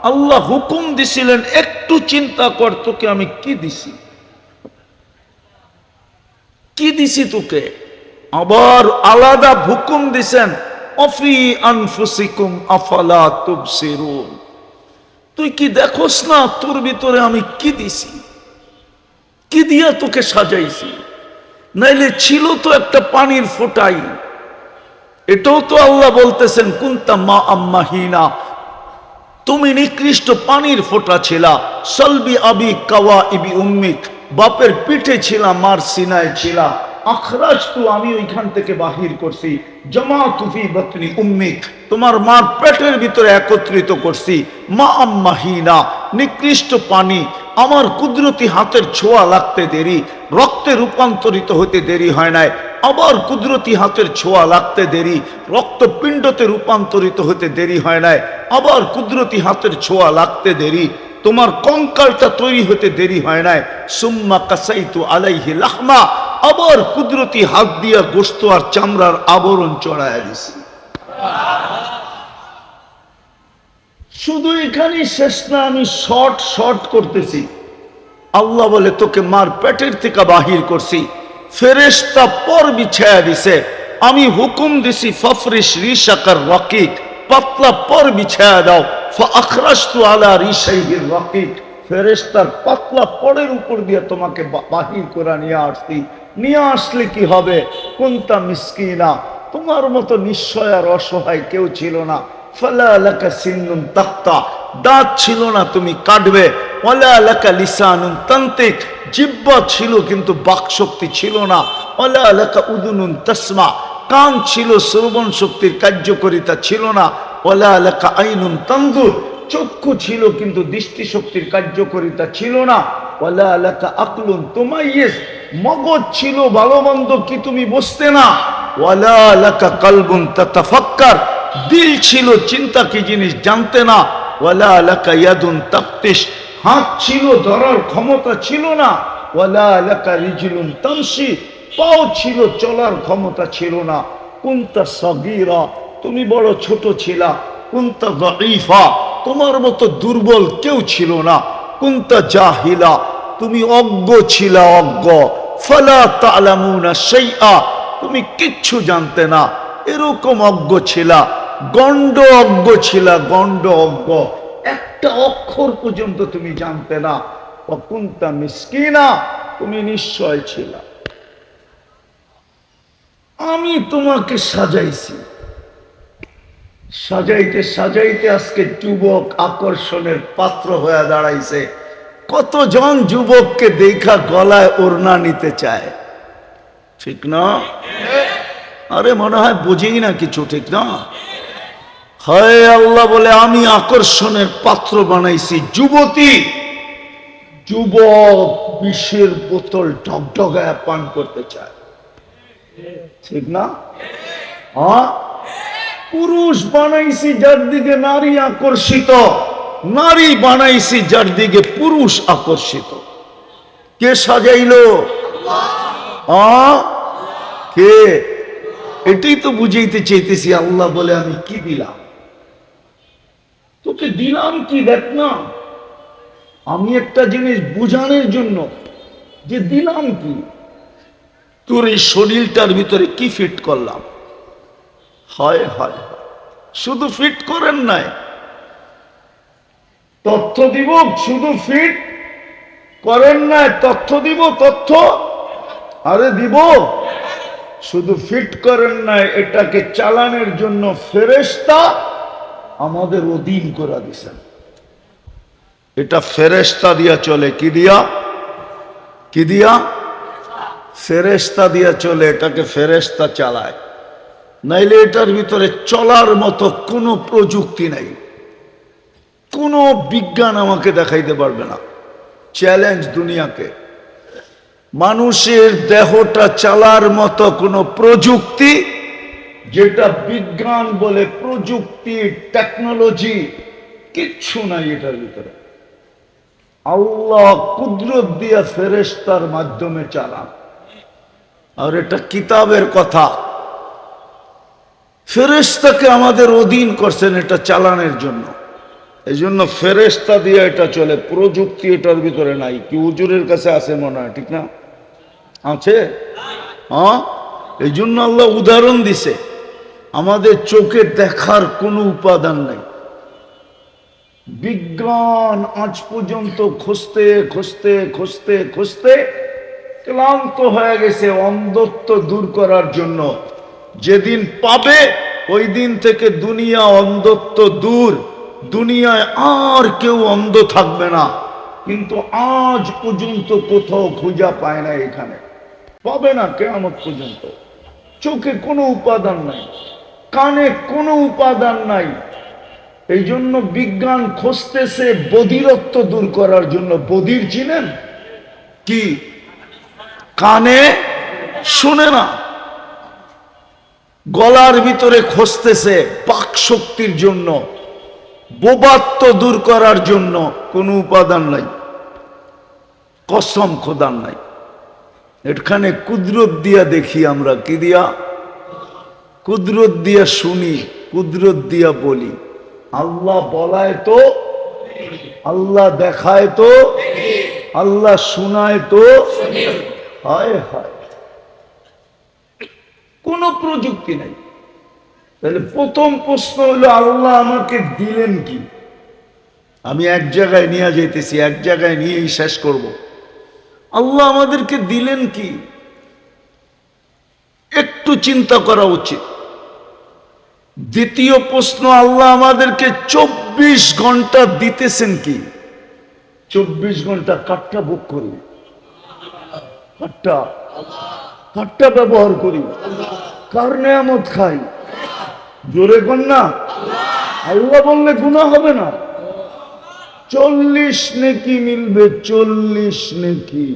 আল্লাহ হুকুম দিছিলেন একটু চিন্তা কর তোকে আমি কি দিছি, কি দিছি তোকে। আবার আলাদা হুকুম দিছেন অফি আনফুসিকুম আফালা তুবসিরুন, তুই কি দেখোস না তোর ভিতরে আমি কি দিছি, কি দিয়া তোকে সাজাইছি। নাইলে ছিল তো একটা পানির ফোঁটাই। এটাও তো আল্লাহ বলতেছেন কুনতা মা আম্মাহিনা, তুমি নিকৃষ্ট পানির ফোঁটা ছিলা। সলবি আবি কাওয়া ইবি উম্মিক, বাপের পিঠে ছিলাম, মার সিনায় ছিলা। আখরাজ তু, আমি ওইখান থেকে বাহির করছি। জমা তুফি বতনি উম্মিক, তোমার মার পেটের ভিতরে একত্রিত করছি। মা আম্মাহিনা, নিকৃষ্ট পানি, আমার কুদরতি হাতের ছোঁয়া লাগতে দেরি, রক্তে রূপান্তরিত হতে দেরি হয় নাই। আবার কুদরতি হাতের ছোঁয়া লাগতে দেরি, রক্তপিণ্ডতে রূপান্তরিত হতে দেরি হয় নাই। আবার কুদরতি হাতের ছোঁয়া লাগতে দেরি, তোমার কঙ্কালটা তৈরি হতে দেরি হয় নাই। সুম্মা কাসাইতু আলাইহি লাহমা, আবার কুদরতি হাত দিয়া গোশত আর চামড়ার আবরণ চড়াইয়া দিছি। শুধু এখানেই শেষ না, আমি শর্ট করতেছি। আল্লাহ বলে তোকে মার পেটের থেকে বাহির করছি, ফেরেশতা পর বিছায়া দিছে। আমি হুকুম দিছি ফফরিশ রিশাকার রকিক, পাতলা পর বিছায়া দাও। ফাখরাজতু আলা রিশাইহির রকিক, ফেরেশতার পাতলা পরের উপর দিয়ে তোমাকে বাহির করে নিয়ে আসছি। নিয়ে আসলে কি হবে? কুনতা মিসকিনা, তোমার মতো নিশ্চয় আর অসহায় কেউ ছিল না। ফালা লাকা সিন্নুন তাক্তা, দাঁত ছিল না তুমি কাটবে। ওয়ালা লাকা লিসানুন তান্তিক, জিহ্বা ছিল কিন্তু বাকশক্তি ছিল না। ওয়ালা লাকা উদুনুন তাসমা, কান ছিল শ্রবণ শক্তির কার্যকারিতা ছিল না। ওয়ালা লাকা আইনুন তানজুর, চক্ষু ছিল কিন্তু দৃষ্টি শক্তির কার্যকারিতা ছিল না। ওয়ালা লাকা আকলুন তুমাইয়িজ, মগজ ছিল ভালো মন্দ কি তুমি বুঝতে না। ওয়ালা লাকা কলবুন তাতাফাক্কার, দিল ছিল চিন্তা কি জিনিস জানতে না। ওয়ালা লাকা ইয়াদুন তাফতিশ, হাত ছিল ধরার ক্ষমতা ছিল না। ওয়ালা লাকা রিজলুন তামশি, পাও ছিল চলার ক্ষমতা ছিল না। কুনতা সাগীরা, তুমি বড় ছোট ছিলা। কুনতা যায়ীফা, তোমার মতো দুর্বল কেউ ছিল না। কুনতা জাহিলা, তুমি অজ্ঞ ছিলা, অজ্ঞ। ফালা তা'লামুনা শাইআ, তুমি কিচ্ছু জানতে না, এরকম অজ্ঞ ছিলা। গণ্ড অজ্ঞ ছিলা, গণ্ড অজ্ঞ, একটা অক্ষর পর্যন্ত তুমি জানতে না। কুনতা মিসকিনা, তুমি নিশ্চয় ছিলা। আমি তোমাকে সাজাইছি, সাজাইতে সাজাইতে আজকে যুবক আকর্ষণের পাত্র হয়ে দাঁড়াইছে। কতজন যুবককে দেখা গলায় ওড়না নিতে চায়, ঠিক না? আরে মনে হয় বুঝেই না কিছু, ঠিক না? হয় আল্লাহ বলে আমি আকর্ষণের পাত্র বানাইছি যুবতী। যুবক বিষের বোতল ঢকঢকায় পান করতে চায়, ঠিক না? হ্যাঁ, পুরুষ বানাইছি যার দিকে নারী আকর্ষিত, নারী বানাইছি যার দিকে পুরুষ আকর্ষিত। কে সাজাইলো? কে? এটাই তো বুঝাইতে চাইতেছি। আল্লাহ বলে আমি কি দিলাম তোকে, দিলাম কি দেখ না। আমি একটা জিনিস বুঝানোর জন্য যে দিলাম কি, তোর এই শরীরটার ভিতরে কি ফিট করলাম। হয় হয়, শুধু ফিট করেন নাই, তথ্য দিব। শুধু ফিট করেন নাই, তথ্য দিব, তথ্য আরে দিব। শুধু ফিট করেন নাই, এটাকে চালানোর জন্য ফেরেশতা আমাদের অধীন করে দিয়েছেন। এটা ফেরেশতা দিয়া চলে। কি দিয়া? কি দিয়া? ফেরেশতা দিয়া চলে, এটাকে ফেরেশতা চালায়। নাইলে এটার ভিতরে চলার মতো কোনো প্রযুক্তি নাই, কোনো বিজ্ঞান আমাকে দেখাইতে পারবে না। চ্যালেঞ্জ দুনিয়াকে, মানুষের দেহটা চালার মতো কোনো প্রযুক্তি, যেটা বিজ্ঞান বলে প্রযুক্তি, টেকনোলজি, কিচ্ছু নাই এটার ভিতরে। আল্লাহ কুদরত দিয়া ফেরেশতার মাধ্যমে চালান। আর এটা কিতাবের কথা, ফেরেশতাকে আমাদের অধীন করছেন এটা চালানোর জন্য। এই জন্য ফেরেশতা দিয়ে এটা চলে, প্রযুক্তি এটার ভিতরে নাই। কি হুজুরের কাছে আছে মনে হয়, ঠিক না? আছে, হ্যাঁ। এই জন্য আল্লাহ উদাহরণ দিছে, আমাদের চোখে দেখার কোনো উপাদান নাই। বিজ্ঞান আজ পর্যন্ত খুঁজতে খুঁজতে খুঁজতে খুঁজতে ক্লান্ত হয়ে গেছে অন্ধত্ব দূর করার জন্য। যেদিন পাবে ওই দিন থেকে দুনিয়া অন্ধত্ব দূর, দুনিয়ায় আর কেউ অন্ধ থাকবে না। কিন্তু আজ পর্যন্ত কোথাও খুঁজা পায় না, এখানে পাবে না কিয়ামত পর্যন্ত। চোখে কোনো উপাদান নাই, কানে কোনো উপাদান নাই। এই জন্য বিজ্ঞান খুঁজতেছে বধিরত্ব দূর করার জন্য। বধির চিনেন? কি কানে শুনে না, গলার ভিতরে খুঁজতেছে বাক শক্তির জন্য, বোবাত্ব দূর করার জন্য। কোনো উপাদান নাই, কসম খোদার নাই। এখানে কুদরত দিয়া দেখি আমরা, কি দিয়া? কুদরত দিয়া শুনি, কুদরত দিয়া বলি। আল্লাহ বলায় তো, আল্লাহ দেখায় তো, আল্লাহ শুনায় তো। হায় হায়, কোনো প্রযুক্তি নাই। তাহলে প্রথম প্রশ্ন হলো আল্লাহ আমাকে দিলেন কি? আমি এক জায়গায় নিয়ে যাইতেছি, এক জায়গায় নিয়েই শেষ করব। আল্লাহ আমাদেরকে দিলেন কি? একটু চিন্তা করা উচিত। দ্বিতীয় প্রশ্ন, আল্লাহ আমাদেরকে 24 ঘন্টা দিতেছেন কি? 24 ঘন্টা কাটটা বুক করি, কাটটা ব্যবহার করি, কার নেয়ামত খাই? জোরে কর না। আল্লাহ বললে গুনাহ হবে না। 40 নেকি মিলবে, 40 নেকি।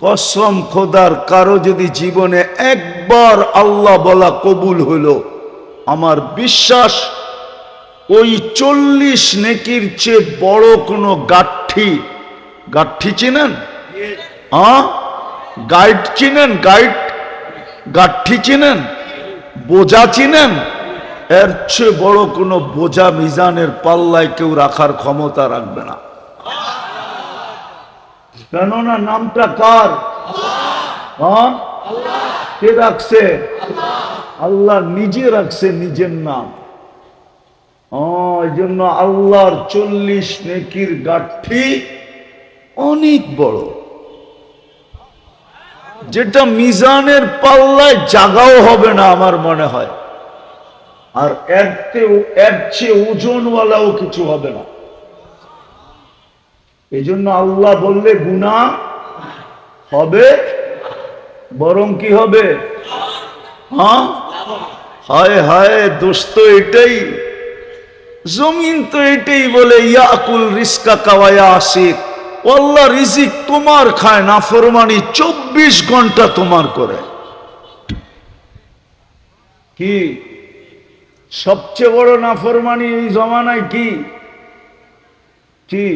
কসম খোদার, কারো যদি জীবনে একবার আল্লাহ বলা কবুল হলো, আমার বিশ্বাস ওই 40 নেকির চেয়ে বড় কোনো গাঠি, গাঠি চিনেন? গাইড চিনেন? গাইড, গাঠি চিনেন? বোঝা চিনেন? এর চেয়ে বড় কোনো বোঝা মিজানের পাল্লায় কেউ রাখার ক্ষমতা রাখবে না। কেননা নামটা কার? কে রাখছে? আল্লাহ নিজে রাখছে নিজের নাম। এই জন্য আল্লাহর 40 নেকির গাঠি অনেক বড়, যেটা মিজানের পাল্লায় জাগাও হবে না আমার মনে হয়। আর এর চেয়ে ওজনওয়ালাও কিছু হবে না। এই জন্য আল্লাহ বললে গুনাহ হবে, বরং কি হবে? হায় হায়, দোষ তো এটাই, জমিন তো এটাই বলে, ইয়াকুল রিজকা কাওয়া আসিক। আল্লাহ রিজিক তোমার খায়, নাফরমানি 24 ঘন্টা তোমার করে। কি সবচেয়ে বড় নাফরমানি এই জমানায়? কি কি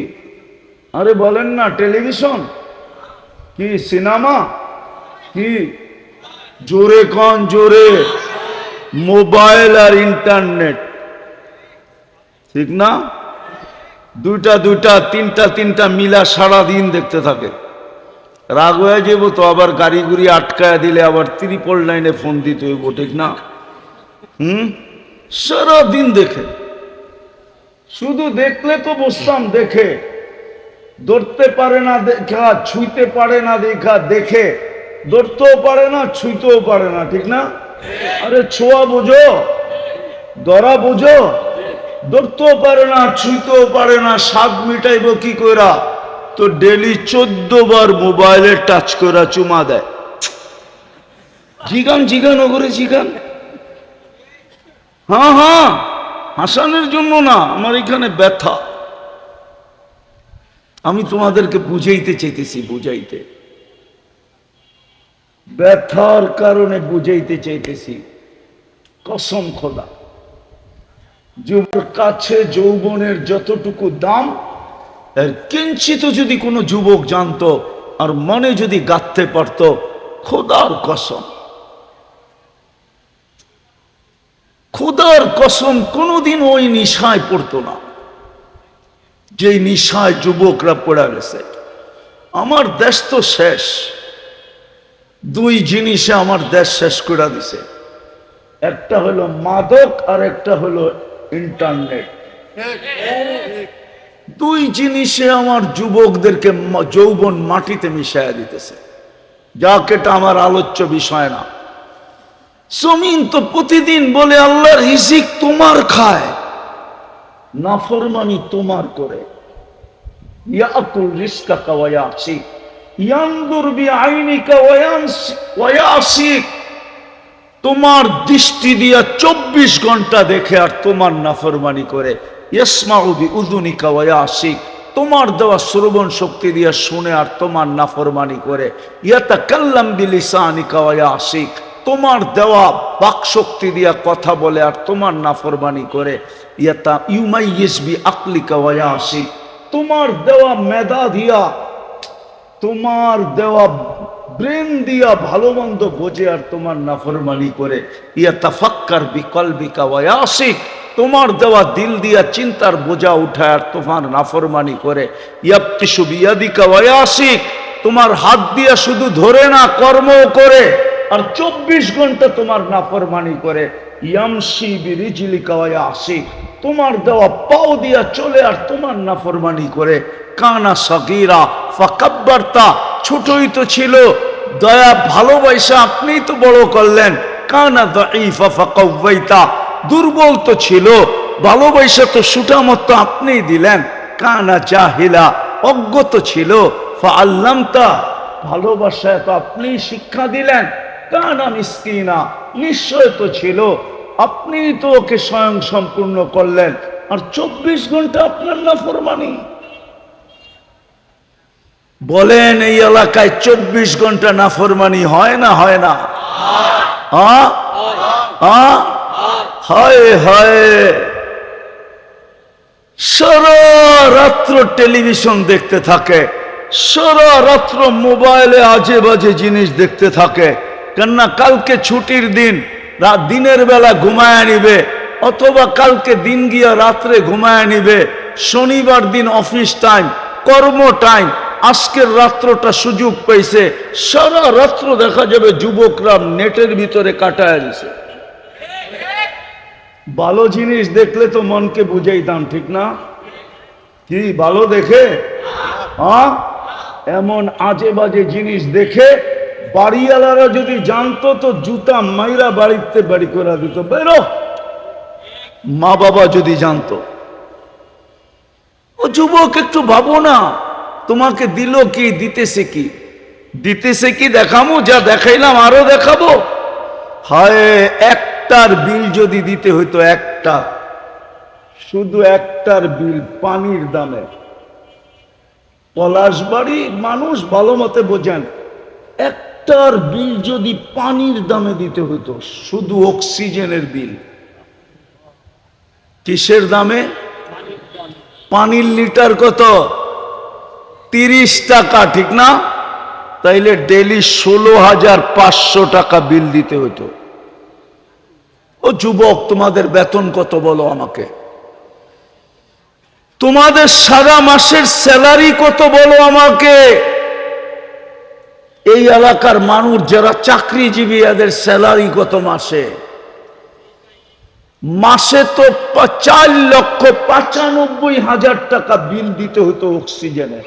আরে বলেন না, টেলিভিশন কি, সিনেমা কি? জোরে কন, জোরে। মোবাইল আর ইন্টারনেট, ঠিক না? দুইটা দুইটা, তিনটা তিনটা মিলা সারাদিন দেখতে থাকে। রাগ হয়ে যাবো তো, আবার গাড়ি গুড়ি আটকায় দিলে আবার 999 ফোন দিতে হইব, ঠিক না? সারাদিন দেখে। শুধু দেখলে তো বসতাম, দেখে ধরতে পারে না দেখা, ছুঁইতে পারে না দেখা, দেখে ধরতেও পারে না, ছুঁইতেও পারে না, ঠিক না? আরে ছোঁয়া বোঝো, ধরা বোঝো। ধরতেও পারে না, ছুঁইতেও পারে না, স্বাদ মিটাইব কি কইরা? তো ডেলি 14 বার মোবাইলে টাচ করা চুমা দেয়। জিগান জিগান ওগরে জিগান। হ্যাঁ, হাসানের জন্য না, আমার এখানে ব্যথা। আমি তোমাদেরকে বুঝাইতে চাইতেছি, বুঝাইতে, ব্যথার কারণে বুঝাইতে চাইতেছি। কসম খোদা, যুবকের কাছে যৌবনের যতটুকু দাম, এর কিঞ্চিত যদি কোনো যুবক জানতো আর মনে যদি গাঁথতে পারত, খোদার কসম খোদার কসম কোনোদিন ওই নিশায় পড়তো না যে নিশায় যুবকরা পড়া গেছে। আমার দেশ তো শেষ, দুই জিনিসে আমার দেশ শেষ করে দিছে, একটা হলো মাদক আর একটা হলো ইন্টারনেট। দুই জিনিসে আমার যুবকদেরকে যৌবন মাটিতে মিশাইয়া দিতেছে, যাক এটা আমার আলোচ্য বিষয় না। জমিন তো প্রতিদিন বলে আল্লাহর রিজিক তোমার খায়, নাফরমানি তোমার করে। ইয়াকুল রিজকাকা ওয়া ইয়াসিক, ইয়ানদুর বিআইনিকা ওয়া ইয়াসিক, তোমার দৃষ্টি দিয়া 24 ঘন্টা দেখে আর তোমার নাফরমানি করে। ইয়াসমাউ বিউযুনিকা ওয়া ইয়াসিক, তোমার দেওয়া শ্রবণ শক্তি দিয়া শুনে আর তোমার নাফরমানি করে। ইয়াতাকাল্লাম বিলিসানিকা ওয়া ইয়াসিক, তোমার দেওয়া বাক শক্তি দিয়া কথা বলে আর তোমার নাফরমানি করে। ইউমাইয়িজ বিআকলিকা ওয়া ইয়াসিক, তোমার দেওয়া মেধা দিয়া, তোমার দেওয়া ব্রেন দিয়া ভালো মন্দ বোঝে আর তোমার নাফরমানি করে। ইয়াতাফাক্কার বিকলবিকা ওয়া ইয়াসিক, তোমার দেওয়া দিল দিয়া চিন্তার বোঝা উঠায় আর তোমার নাফরমানি করে। ইয়াবতিশু বিয়াদিকা ওয়া ইয়াসিক, তোমার হাত দিয়া শুধু ধরে না কর্মও করে আর 24 ঘন্টা তোমার নাফরমানি করে। ইয়ামশি বিরিজলিকা ওয়া ইয়াসিক, তোমার দেওয়া পাও দিয়া চলে আর তোমার নাফরমানি করে। কানা সগীরা ফাকাব্বারতা, ছোটই তো ছিল, দয়া ভালোবাসা আপনিই তো বড় করলেন। কানা দাঈফা ফাকাওয়াইতা, দুর্বল তো ছিল, ভালোবাসা তো সুটামত আপনিই দিলেন। কানা জাহিলা, অজ্ঞত ছিল, ফাআল্লামতা, ভালোবাসা তো আপনিই শিক্ষা দিলেন। কানা মিসকিনা, নিশ্চয় তো ছিল, আপনিই তো ওকে স্বয়ং সম্পূর্ণ করলেন আর 24 ঘন্টা আপনার নাফরমানি। বলেন এই এলাকায় 24 ঘন্টা নাফরমানি হয় না হয় না? হয় হয়। সারা রাত্র টেলিভিশন দেখতে থাকে, সারা রাত্র মোবাইলে আজে বাজে জিনিস দেখতে থাকে। কেননা কালকে ছুটির দিন, দিনের বেলা ঘুমায় নিবে, অথবা কালকে দিন গিয়া রাত্রে ঘুমায় নিবে। শনিবার দিন অফিস টাইম, কর্ম টাইম, আজকের রাত্রটা সুযোগ পাইছে, সারা রাত্র দেখা যাবে যুবকরা নেটের ভিতরে কাটায় দিছে। ভালো জিনিস দেখলে তো মনকে বুঝাইতাম, ঠিক না? কি ভালো দেখে এমন আজে বাজে জিনিস দেখে বাড়িওয়ালারা যদি জানতো তো জুতা মাইরা বাড়িতে বাড়ি করে দিত। বেরো, মা বাবা যদি জানতো। ও যুবক একটু ভাবো না, তোমাকে দিল কি, দিতেছে কি? দিতেছে কি দেখামো, যা দেখাইলাম আরো দেখাবো। হায়, একটার বিল যদি দিতে হইতো, একটা, শুধু একটার বিল পানির দামে। পলাশবাড়ি মানুষ ভালো মতে বোঝেন, একটার বিল যদি পানির দামে দিতে হইতো, শুধু অক্সিজেনের বিল। কিসের দামে? পানির লিটার কত? 30 টাকা, ঠিক না? তাইলে ডেলি 16,500 টাকা বিল দিতে হইতো। ও যুবক, তোমাদের বেতন কত বলো আমাকে? তোমাদের সারা মাসের স্যালারি কত বলো আমাকে? এই এলাকার মানুষ যারা চাকরিজীবী, এদের স্যালারি কত মাসে? মাসে তো 4,95,000 টাকা বিল দিতে হতো অক্সিজেনের।